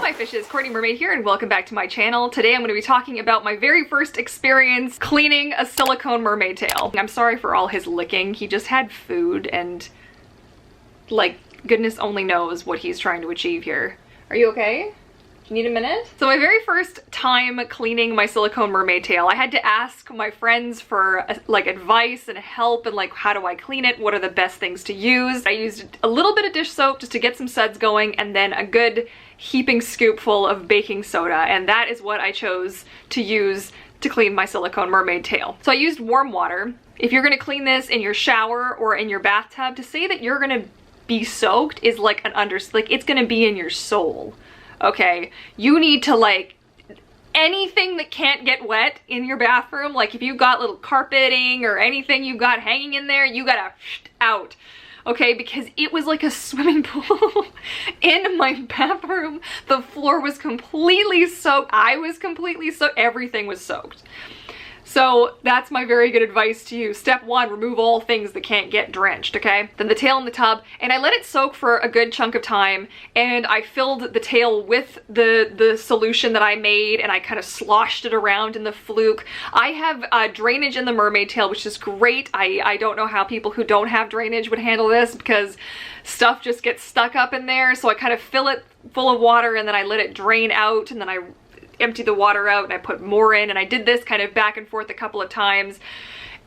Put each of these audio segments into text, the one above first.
my fishes, Courtney Mermaid here, and welcome back to my channel. Today I'm going to be talking about my very first experience cleaning a silicone mermaid tail. I'm sorry for all his licking. He just had food and, like, goodness only knows what he's trying to achieve here. Are you okay? Do you need a minute? So my very first time cleaning my silicone mermaid tail, I had to ask my friends for like advice and help and like how do I clean it? What are the best things to use? I used a little bit of dish soap just to get some suds going and then a good heaping scoopful of baking soda, and that is what I chose to use to clean my silicone mermaid tail. So I used warm water. If you're gonna clean this in your shower or in your bathtub, to say that you're gonna be soaked is like it's gonna be in your soul. Okay, you need to, like, anything that can't get wet in your bathroom, like if you've got little carpeting or anything you've got hanging in there, you gotta out. Okay, because it was like a swimming pool in my bathroom. The floor was completely soaked. I was completely soaked. Everything was soaked. So that's my very good advice to you. Step one, remove all things that can't get drenched, okay? Then the tail in the tub, and I let it soak for a good chunk of time, and I filled the tail with the solution that I made, and I kind of sloshed it around in the fluke. I have drainage in the mermaid tail, which is great. I don't know how people who don't have drainage would handle this because stuff just gets stuck up in there, so I kind of fill it full of water, and then I let it drain out, and then I empty the water out and I put more in, and I did this kind of back and forth a couple of times,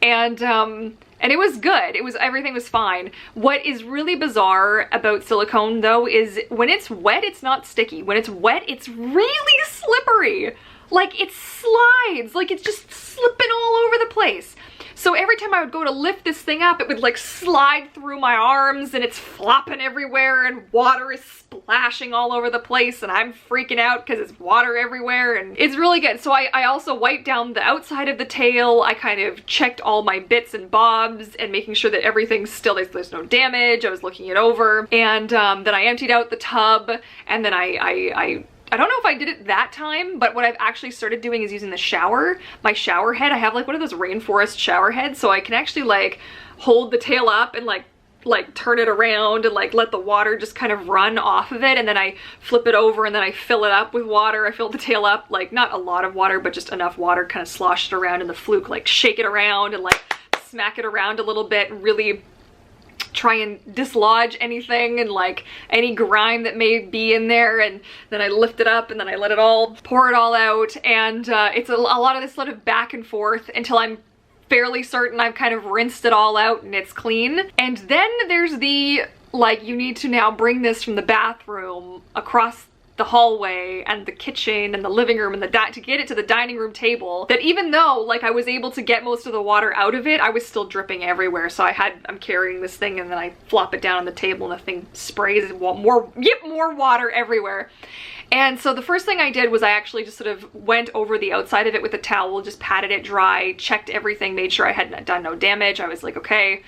and it was good. Everything was fine. What is really bizarre about silicone though is when it's wet, it's not sticky. When it's wet, it's really slippery. Like it slides, like it's just slipping all over the place. So every time I would go to lift this thing up, it would like slide through my arms and it's flopping everywhere and water is splashing all over the place and I'm freaking out because it's water everywhere, and it's really good. So I also wiped down the outside of the tail. I kind of checked all my bits and bobs and making sure that everything's still, there's no damage. I was looking it over, and then I emptied out the tub, and then I don't know if I did it that time, but what I've actually started doing is using the shower, my shower head. I have like one of those rainforest shower heads, so I can actually like hold the tail up and like turn it around and like let the water just kind of run off of it, and then I flip it over and then I fill it up with water. I fill the tail up, like not a lot of water, but just enough water, kind of slosh it around in the fluke, like shake it around and like smack it around a little bit and really try and dislodge anything and like any grime that may be in there, and then I lift it up and then I let it all, pour it all out, and it's a lot of this sort of back and forth until I'm fairly certain I've kind of rinsed it all out and it's clean. And then there's the, like, you need to now bring this from the bathroom across the hallway and the kitchen and the living room and to get it to the dining room table, that even though like I was able to get most of the water out of it, I was still dripping everywhere. So I'm carrying this thing and then I flop it down on the table and the thing sprays more water everywhere. And so the first thing I did was I actually just sort of went over the outside of it with a towel, just patted it dry, checked everything, made sure I hadn't done no damage. I was like, okay,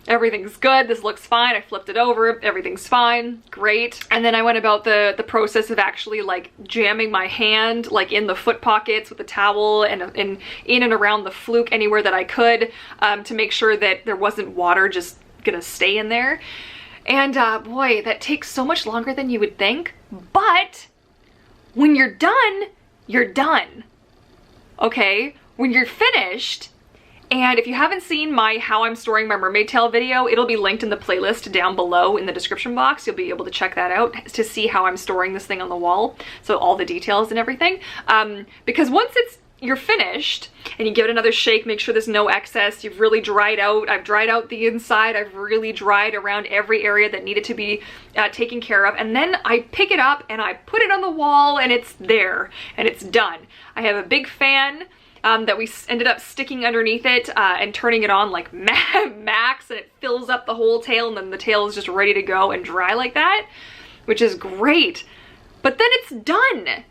everything's good, this looks fine. I flipped it over, everything's fine, great. And then I went about the process of actually like jamming my hand like in the foot pockets with a towel and in and around the fluke anywhere that I could, to make sure that there wasn't water just gonna stay in there. And boy, that takes so much longer than you would think, but when you're done, you're done. Okay? When you're finished, and if you haven't seen my how I'm storing my mermaid tail video, it'll be linked in the playlist down below in the description box. You'll be able to check that out to see how I'm storing this thing on the wall. So all the details and everything. Because once you're finished and you give it another shake, make sure there's no excess. You've really dried out. I've dried out the inside. I've really dried around every area that needed to be taken care of. And then I pick it up and I put it on the wall and it's there and it's done. I have a big fan that we ended up sticking underneath it and turning it on like max, and it fills up the whole tail, and then the tail is just ready to go and dry like that, which is great. But then it's done.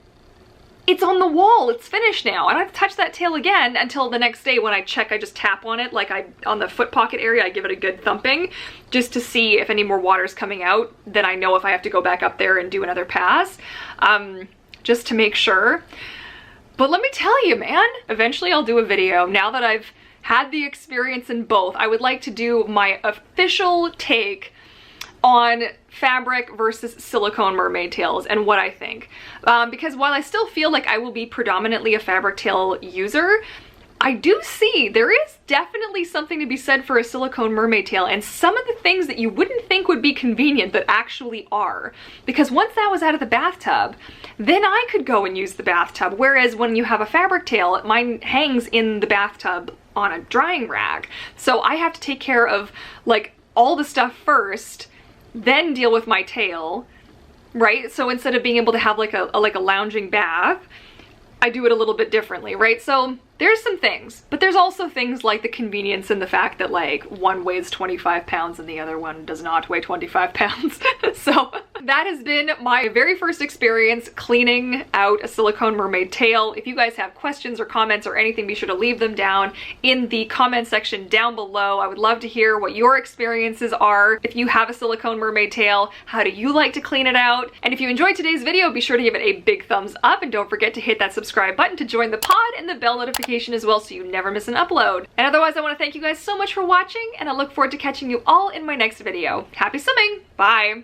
It's on the wall, it's finished now. I don't have to touch that tail again until the next day when I check. I just tap on it, like on the foot pocket area, I give it a good thumping just to see if any more water's coming out. Then I know if I have to go back up there and do another pass, just to make sure. But let me tell you, man, eventually I'll do a video. Now that I've had the experience in both, I would like to do my official take on fabric versus silicone mermaid tails and what I think. Because while I still feel like I will be predominantly a fabric tail user, I do see there is definitely something to be said for a silicone mermaid tail, and some of the things that you wouldn't think would be convenient that actually are. Because once that was out of the bathtub, then I could go and use the bathtub. Whereas when you have a fabric tail, mine hangs in the bathtub on a drying rack. So I have to take care of like all the stuff first, then deal with my tail, right? So instead of being able to have like a lounging bath, I do it a little bit differently, right? So there's some things, but there's also things like the convenience and the fact that like one weighs 25 pounds and the other one does not weigh 25 pounds. So that has been my very first experience cleaning out a silicone mermaid tail. If you guys have questions or comments or anything, be sure to leave them down in the comment section down below. I would love to hear what your experiences are. If you have a silicone mermaid tail, how do you like to clean it out? And if you enjoyed today's video, be sure to give it a big thumbs up, and don't forget to hit that subscribe button to join the pod and the bell notification as well so you never miss an upload. And otherwise, I want to thank you guys so much for watching, and I look forward to catching you all in my next video. Happy swimming! Bye!